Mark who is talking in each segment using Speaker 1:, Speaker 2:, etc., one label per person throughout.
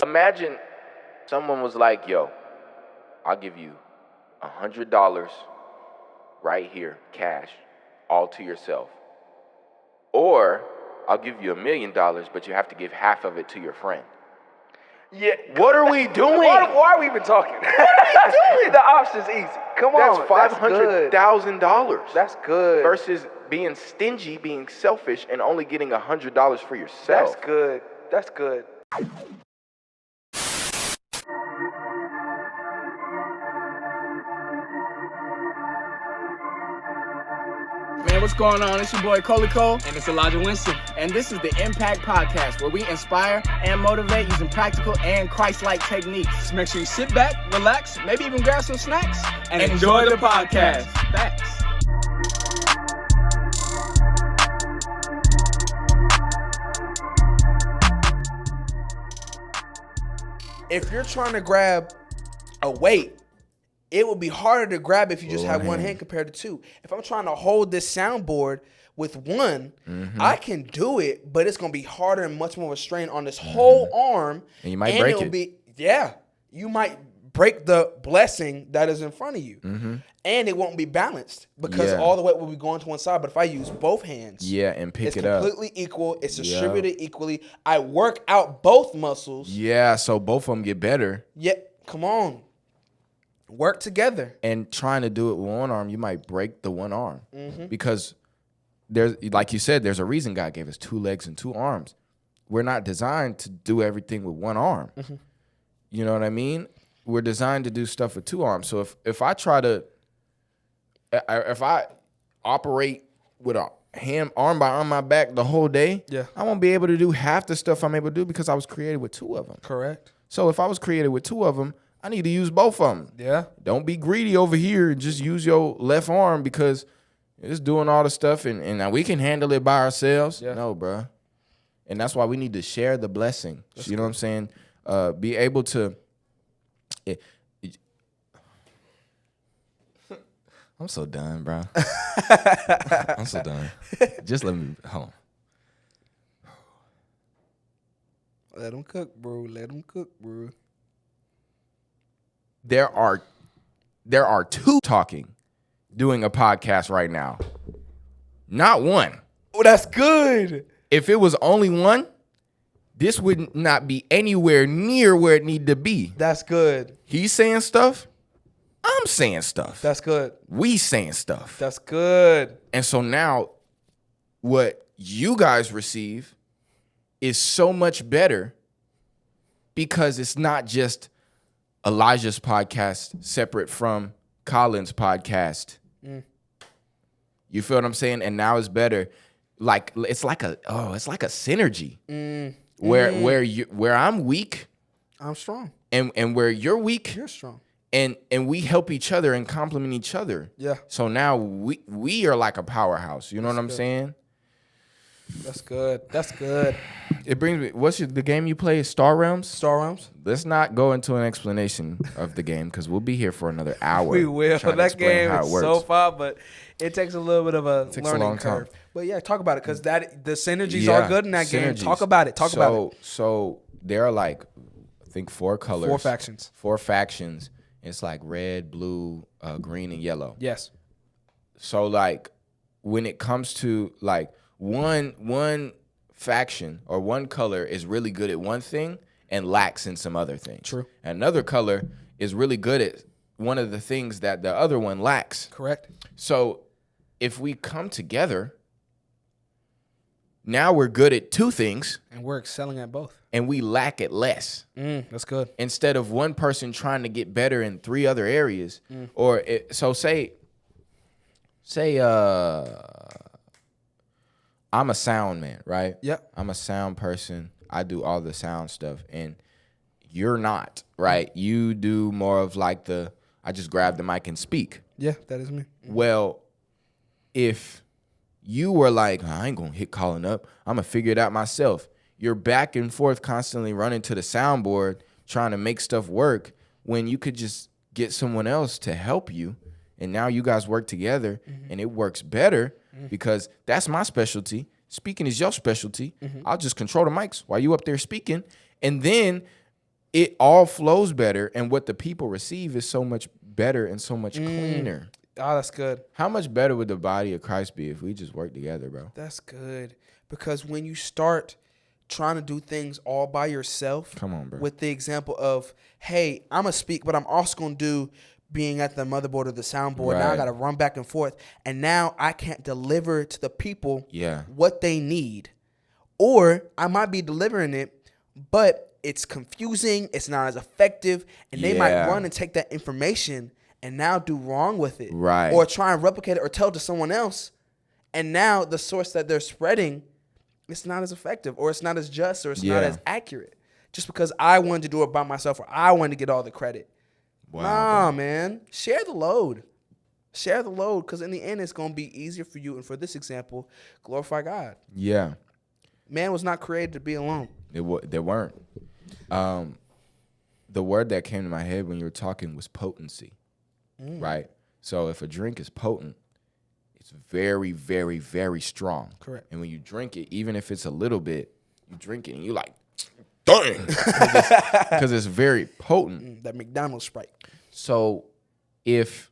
Speaker 1: Imagine someone was like, yo, I'll give you $100 right here, cash, all to yourself. Or I'll give you $1 million, but you have to give half of it to your friend.
Speaker 2: Yeah.
Speaker 1: What are we doing?
Speaker 2: Why are we even talking? The option's easy. Come on.
Speaker 1: That's $500,000.
Speaker 2: That's good.
Speaker 1: Versus being stingy, being selfish, and only getting $100 for yourself.
Speaker 2: That's good. That's good.
Speaker 3: Man, what's going on? It's your boy Coley Cole.
Speaker 4: And it's Elijah Winston.
Speaker 3: And this is the Impact Podcast, where we inspire and motivate using practical and Christ-like techniques.
Speaker 4: So make sure you sit back, relax, maybe even grab some snacks,
Speaker 3: and enjoy the podcast.
Speaker 4: Facts.
Speaker 2: If you're trying to grab a weight, it would be harder to grab if you just have one hand compared to two. If I'm trying to hold this soundboard with one, I can do it, but it's going to be harder and much more of a strain on this whole arm.
Speaker 1: And you might break it.
Speaker 2: You might break the blessing that is in front of you. And it won't be balanced because all the weight will be going to one side. But if I use both hands,
Speaker 1: and pick it up.
Speaker 2: It's completely equal. It's distributed equally. I work out both muscles.
Speaker 1: Yeah, so both of them get better.
Speaker 2: Yeah, come on. Work together.
Speaker 1: And trying to do it with one arm, you might break the one arm. Because there's, like you said, there's a reason God gave us 2 legs and 2 arms. We're not designed to do everything with one arm. You know what I mean? We're designed to do stuff with 2 arms. So if I operate with a arm by arm my back the whole day, I won't be able to do half the stuff I'm able to do because I was created with 2 of them.
Speaker 2: Correct.
Speaker 1: So if I was created with 2 of them, I need to use both of them.
Speaker 2: Yeah.
Speaker 1: Don't be greedy over here and just use your left arm because it's doing all the stuff and now we can handle it by ourselves. Yeah. No, bro. And that's why we need to share the blessing. You know what I'm saying? Be able to. I'm so done, bro. I'm so done. Just let me hold on.
Speaker 2: Let them cook, bro. Let them cook, bro.
Speaker 1: There are 2 talking, doing a podcast right now. Not 1.
Speaker 2: Oh, that's good.
Speaker 1: If it was only 1, this would not be anywhere near where it need to be.
Speaker 2: That's good.
Speaker 1: He's saying stuff. I'm saying stuff.
Speaker 2: That's good.
Speaker 1: We saying stuff.
Speaker 2: That's good.
Speaker 1: And so now what you guys receive is so much better because it's not just Elijah's podcast separate from Colin's podcast. You feel what I'm saying? And now it's better. Like it's like a synergy. Where I'm weak,
Speaker 2: I'm strong.
Speaker 1: And where you're weak,
Speaker 2: you're strong.
Speaker 1: And we help each other and complement each other. Yeah. So now we are like a powerhouse. You know what I'm saying?
Speaker 2: That's good. That's good.
Speaker 1: It brings me. What's the game you play? Star Realms.
Speaker 2: Star Realms.
Speaker 1: Let's not go into an explanation of the game because we'll be here for another hour.
Speaker 2: We will. That game is so far, but it takes a little bit of a learning curve. Time. But yeah, talk about it because the synergies are good in that game. Talk about it. Talk about it.
Speaker 1: So there are like I think 4 colors.
Speaker 2: 4 factions.
Speaker 1: 4 factions. It's like red, blue, green, and yellow.
Speaker 2: Yes.
Speaker 1: So like when it comes to like one faction or one color is really good at one thing and lacks in some other things.
Speaker 2: True.
Speaker 1: Another color is really good at one of the things that the other one lacks.
Speaker 2: Correct.
Speaker 1: So if we come together, now we're good at 2 things.
Speaker 2: And we're excelling at both.
Speaker 1: And we lack at less.
Speaker 2: That's good.
Speaker 1: Instead of one person trying to get better in 3 other areas. Say I'm a sound man, right?
Speaker 2: Yep.
Speaker 1: I'm a sound person. I do all the sound stuff. And you're not, right? You do more of like I just grab the mic and speak.
Speaker 2: Yeah, that is me.
Speaker 1: Well, if you were like, I ain't going to hit Colin up. I'm going to figure it out myself. You're back and forth constantly running to the soundboard trying to make stuff work when you could just get someone else to help you. And now you guys work together and it works better because that's my specialty. Speaking is your specialty. I'll just control the mics while you up there speaking. And then it all flows better, and what the people receive is so much better and so much cleaner.
Speaker 2: Oh, that's good.
Speaker 1: How much better would the body of Christ be if we just work together, bro?
Speaker 2: That's good. Because when you start trying to do things all by yourself,
Speaker 1: Come on, bro.
Speaker 2: with the example of, hey, I'm going to speak, but I'm also going to do being at the motherboard or the soundboard. Now I
Speaker 1: Right.
Speaker 2: got to run back and forth. And now I can't deliver to the people
Speaker 1: Yeah.
Speaker 2: what they need. Or I might be delivering it, but it's confusing. It's not as effective. And they might
Speaker 1: Yeah.
Speaker 2: run and take that information and now do wrong with it.
Speaker 1: Right.
Speaker 2: Or try and replicate it or tell it to someone else. And now the source that they're spreading, it's not as effective, or it's not as just, or it's not
Speaker 1: Yeah.
Speaker 2: as accurate. Just because I wanted to do it by myself, or I wanted to get all the credit.
Speaker 1: Wow,
Speaker 2: Nah, man. Share the load. Share the load, because in the end, it's going to be easier for you. And for this example, glorify God.
Speaker 1: Yeah.
Speaker 2: Man was not created to be alone.
Speaker 1: There weren't. The word that came to my head when you were talking was potency, right? So if a drink is potent, it's very, very, very strong.
Speaker 2: Correct.
Speaker 1: And when you drink it, even if it's a little bit, you drink it and you're like, dang, because it's very potent.
Speaker 2: That McDonald's Sprite.
Speaker 1: So if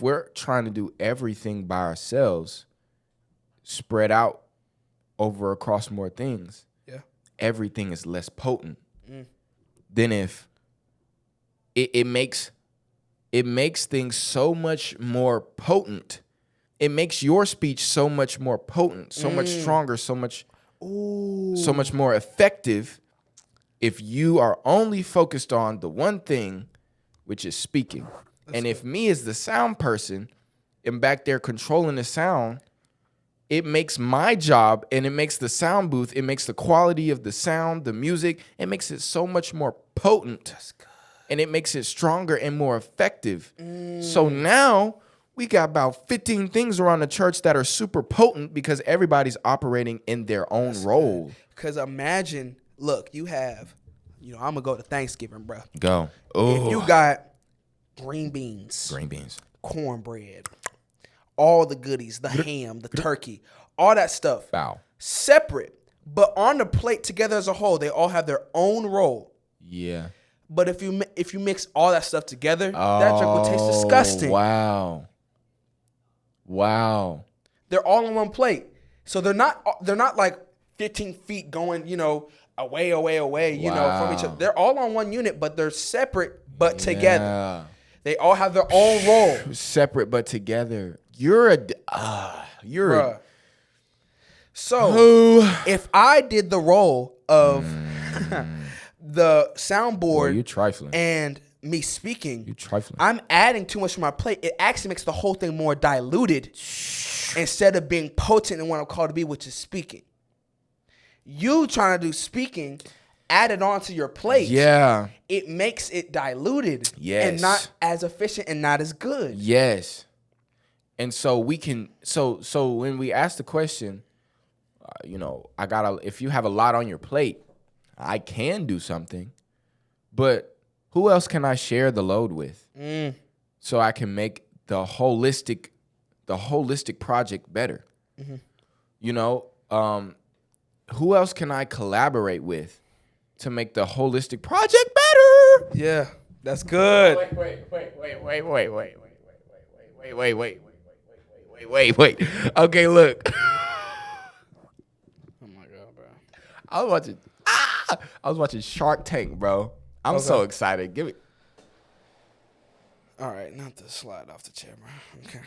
Speaker 1: we're trying to do everything by ourselves, spread out over across more things,
Speaker 2: Yeah.
Speaker 1: everything is less potent than if it makes things so much more potent. It makes your speech so much more potent, so much stronger, so much more effective if you are only focused on the one thing, which is speaking. And if me as the sound person am back there controlling the sound, it makes my job, and it makes the sound booth, it makes the quality of the sound, the music, it makes it so much more potent. That's good. And it makes it stronger and more effective. So now we got about 15 things around the church that are super potent because everybody's operating in their own role.
Speaker 2: Because imagine, look, you have, I'm going to go to Thanksgiving, bro.
Speaker 1: Go.
Speaker 2: If you got green beans, cornbread, all the goodies, the ham, the turkey, all that stuff.
Speaker 1: Wow.
Speaker 2: Separate, but on the plate together as a whole, they all have their own role.
Speaker 1: Yeah.
Speaker 2: But if you mix all that stuff together, that drink will taste disgusting.
Speaker 1: Wow.
Speaker 2: They're all on one plate, so they're not like 15 feet going, away, from each other. They're all on one unit, but they're separate but together. They all have their own role.
Speaker 1: Separate but together. Bruh.
Speaker 2: So if I did the role of the soundboard,
Speaker 1: Boy, you trifling.
Speaker 2: and me speaking,
Speaker 1: You trifling.
Speaker 2: I'm adding too much to my plate. It actually makes the whole thing more diluted instead of being potent in what I'm called to be, which is speaking. You trying to do speaking, add it onto your plate.
Speaker 1: Yeah.
Speaker 2: It makes it diluted.
Speaker 1: Yes.
Speaker 2: And not as efficient and not as good.
Speaker 1: Yes. And so we can so when we ask the question, if you have a lot on your plate, I can do something, but who else can I share the load with? So I can make the holistic project better. Who else can I collaborate with to make the holistic project better?
Speaker 2: Yeah, that's good.
Speaker 1: Wait. Okay, look.
Speaker 2: Oh my God, bro.
Speaker 1: I was watching Shark Tank, bro. I'm so excited. Give it.
Speaker 2: All right, not to slide off the chair, bro. Okay.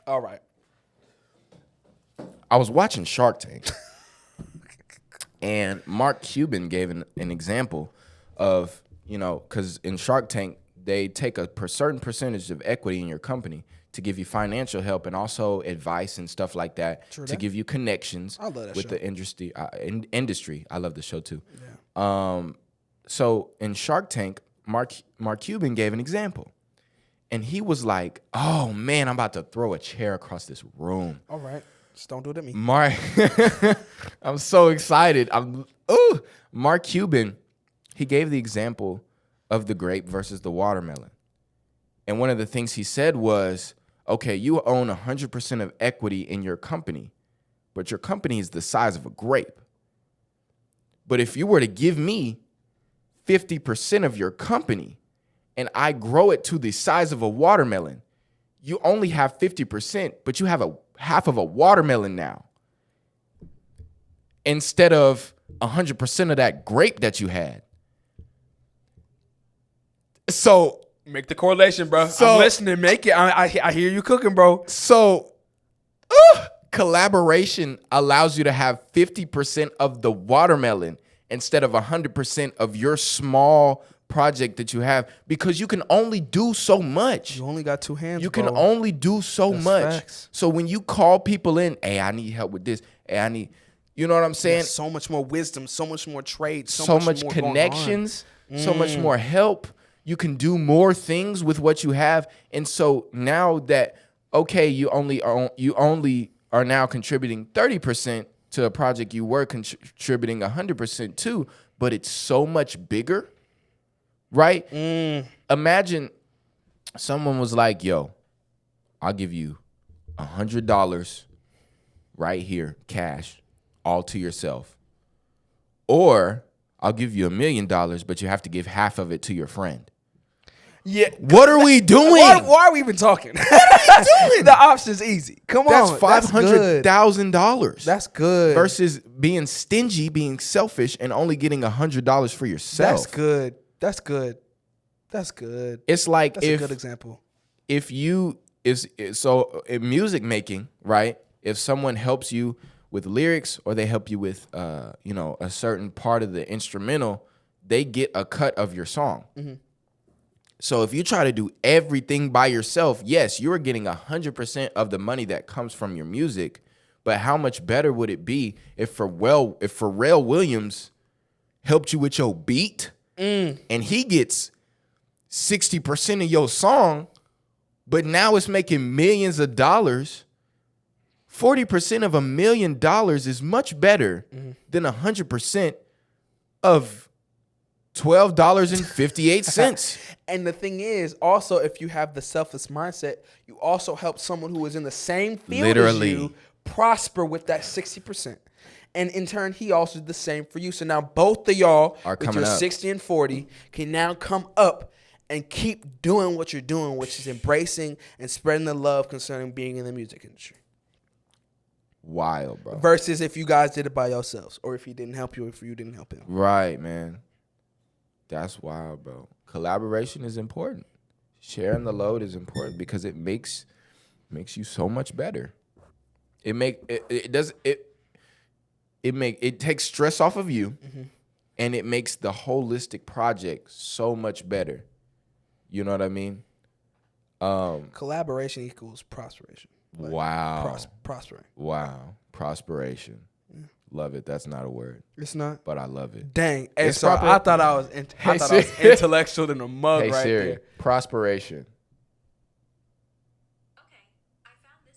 Speaker 2: All right.
Speaker 1: I was watching Shark Tank, and Mark Cuban gave an example of, because in Shark Tank, they take a certain percentage of equity in your company to give you financial help and also advice and stuff like that, to give you connections
Speaker 2: I love that
Speaker 1: with
Speaker 2: show.
Speaker 1: the industry. Industry. I love the show too. Yeah. So in Shark Tank, Mark Cuban gave an example, and he was like, "Oh man, I'm about to throw a chair across this room."
Speaker 2: All right. Just don't do it to me.
Speaker 1: Mark, I'm so excited. Mark Cuban, he gave the example of the grape versus the watermelon. And one of the things he said was, okay, you own 100% of equity in your company, but your company is the size of a grape. But if you were to give me 50% of your company and I grow it to the size of a watermelon, you only have 50%, but you have a half of a watermelon now. Instead of 100% of that grape that you had. So
Speaker 2: Make the correlation, bro.
Speaker 1: So-
Speaker 2: I'm listening. Make it. I hear you cooking, bro.
Speaker 1: So, collaboration allows you to have 50% of the watermelon instead of 100% of your small project that you have, because you can only do so much.
Speaker 2: You only got two hands.
Speaker 1: You can
Speaker 2: bro.
Speaker 1: only do so
Speaker 2: That's
Speaker 1: much.
Speaker 2: facts.
Speaker 1: So when you call people in, hey, I need help with this. Hey, I need, you know what I'm saying?
Speaker 2: There's so much more wisdom, so much more trade,
Speaker 1: So much
Speaker 2: more going on.
Speaker 1: connections, so much more help. You can do more things with what you have. And so now that, okay, you only are now contributing 30% to a project you were contributing 100% to, but it's so much bigger, right? Imagine someone was like, yo, I'll give you $100 right here, cash, all to yourself. Or I'll give you $1 million, but you have to give half of it to your friend.
Speaker 2: Yeah.
Speaker 1: What are we doing?
Speaker 2: Why are we even talking? The option's easy. Come
Speaker 1: That's
Speaker 2: on.
Speaker 1: $500,000.
Speaker 2: That's good.
Speaker 1: Versus being stingy, being selfish, and only getting $100 for yourself.
Speaker 2: That's good. That's good. That's good.
Speaker 1: It's like
Speaker 2: That's a good example.
Speaker 1: if you so in music making, right? If someone helps you with lyrics or they help you with a certain part of the instrumental, they get a cut of your song.
Speaker 2: Mm-hmm.
Speaker 1: So if you try to do everything by yourself, yes, you're getting 100% of the money that comes from your music. But how much better would it be if Pharrell Williams helped you with your beat and he gets 60% of your song, but now it's making millions of dollars? 40% of $1 million is much better than 100% of $12.58.
Speaker 2: And the thing is, also, if you have the selfless mindset, you also help someone who is in the same field
Speaker 1: Literally.
Speaker 2: as you prosper with that 60%. And in turn, he also did the same for you. So now both of y'all,
Speaker 1: Are
Speaker 2: with
Speaker 1: coming
Speaker 2: your
Speaker 1: up.
Speaker 2: 60 and 40, can now come up and keep doing what you're doing, which is embracing and spreading the love concerning being in the music industry.
Speaker 1: Wild, bro.
Speaker 2: Versus if you guys did it by yourselves, or if he didn't help you, or if you didn't help him.
Speaker 1: Right, man. That's wild, bro. Collaboration is important. Sharing the load is important because it makes you so much better. It takes stress off of you, and it makes the holistic project so much better. You know what I mean?
Speaker 2: Collaboration equals prosperation.
Speaker 1: Wow.
Speaker 2: Prospering.
Speaker 1: Wow. Prosperation. Love it. That's not a word,
Speaker 2: It's not.
Speaker 1: but I love it.
Speaker 2: Dang. Hey,
Speaker 1: It's
Speaker 2: so
Speaker 1: proper.
Speaker 2: I thought I was
Speaker 1: Siri.
Speaker 2: intellectual than a mug
Speaker 1: Hey
Speaker 2: right
Speaker 1: Siri,
Speaker 2: there.
Speaker 1: prosperation.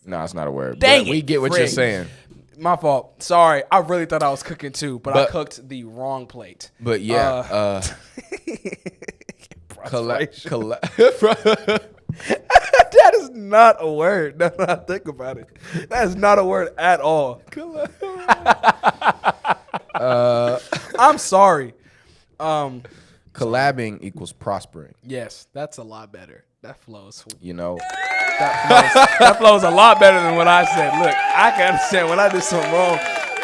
Speaker 1: No, it's not a word.
Speaker 2: Dang
Speaker 1: but we
Speaker 2: it,
Speaker 1: get what you're
Speaker 2: Frig.
Speaker 1: saying.
Speaker 2: My fault. Sorry. I really thought I was cooking too, but I
Speaker 1: But-
Speaker 2: cooked the wrong plate.
Speaker 1: But yeah,
Speaker 2: Prosperation.
Speaker 1: that
Speaker 2: That is not a word. Now that I think about it. That is not a word at all. I'm sorry.
Speaker 1: collabing equals prospering.
Speaker 2: Yes, that's a lot better. That flows.
Speaker 1: You know,
Speaker 2: That flows a lot better than what I said. Look, I can understand when I did something wrong.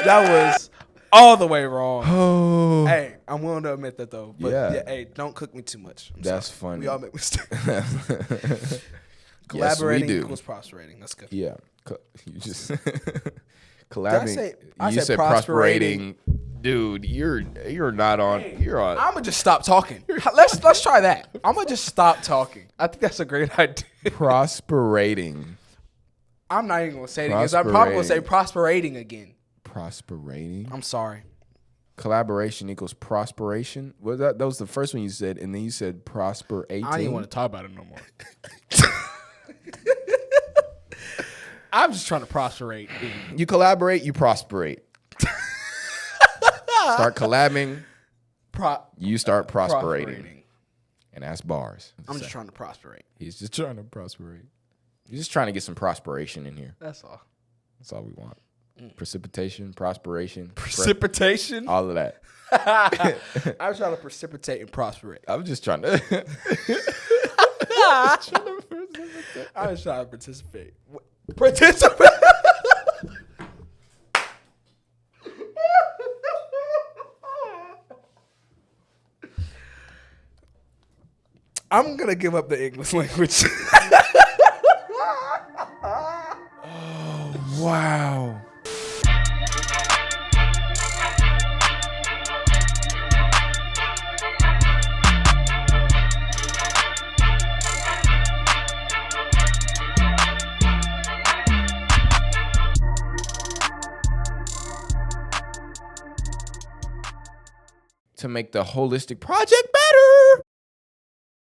Speaker 2: That was all the way wrong. Hey, I'm willing to admit that though. But
Speaker 1: Yeah.
Speaker 2: yeah, hey, don't cook me too much. I'm
Speaker 1: That's
Speaker 2: sorry.
Speaker 1: funny.
Speaker 2: We all make mistakes.
Speaker 1: yes, we
Speaker 2: Collaborating
Speaker 1: do.
Speaker 2: equals prosperating. That's good.
Speaker 1: Yeah, you just collabing.
Speaker 2: I
Speaker 1: you
Speaker 2: said
Speaker 1: said prosperating, dude. You're not on. You're on.
Speaker 2: I'm gonna just stop talking. Let's try that. I'm gonna just stop talking. I think that's a great idea.
Speaker 1: prosperating.
Speaker 2: I'm not even gonna say it again. 'Cause I'm probably gonna say
Speaker 1: Prosperating.
Speaker 2: prosperating again.
Speaker 1: Prosperating.
Speaker 2: I'm sorry.
Speaker 1: Collaboration equals prosperation. Was that was the first one you said, and then you said prosperating.
Speaker 2: I don't even want to talk about it no more. I'm just trying to prosperate.
Speaker 1: You collaborate, you prosperate. Start collabing, you start prosperating. And that's bars.
Speaker 2: I'm just trying to prosperate.
Speaker 1: He's just trying to prosperate. He's just trying to get some prosperation in here.
Speaker 2: That's all.
Speaker 1: That's all we want. Precipitation, prosperation,
Speaker 2: Precipitation.
Speaker 1: all of that.
Speaker 2: I was trying to precipitate and prosperate.
Speaker 1: I'm just trying to.
Speaker 2: I was trying to participate. Participate. I'm gonna give up the English language.
Speaker 1: Wow. To make the holistic project better.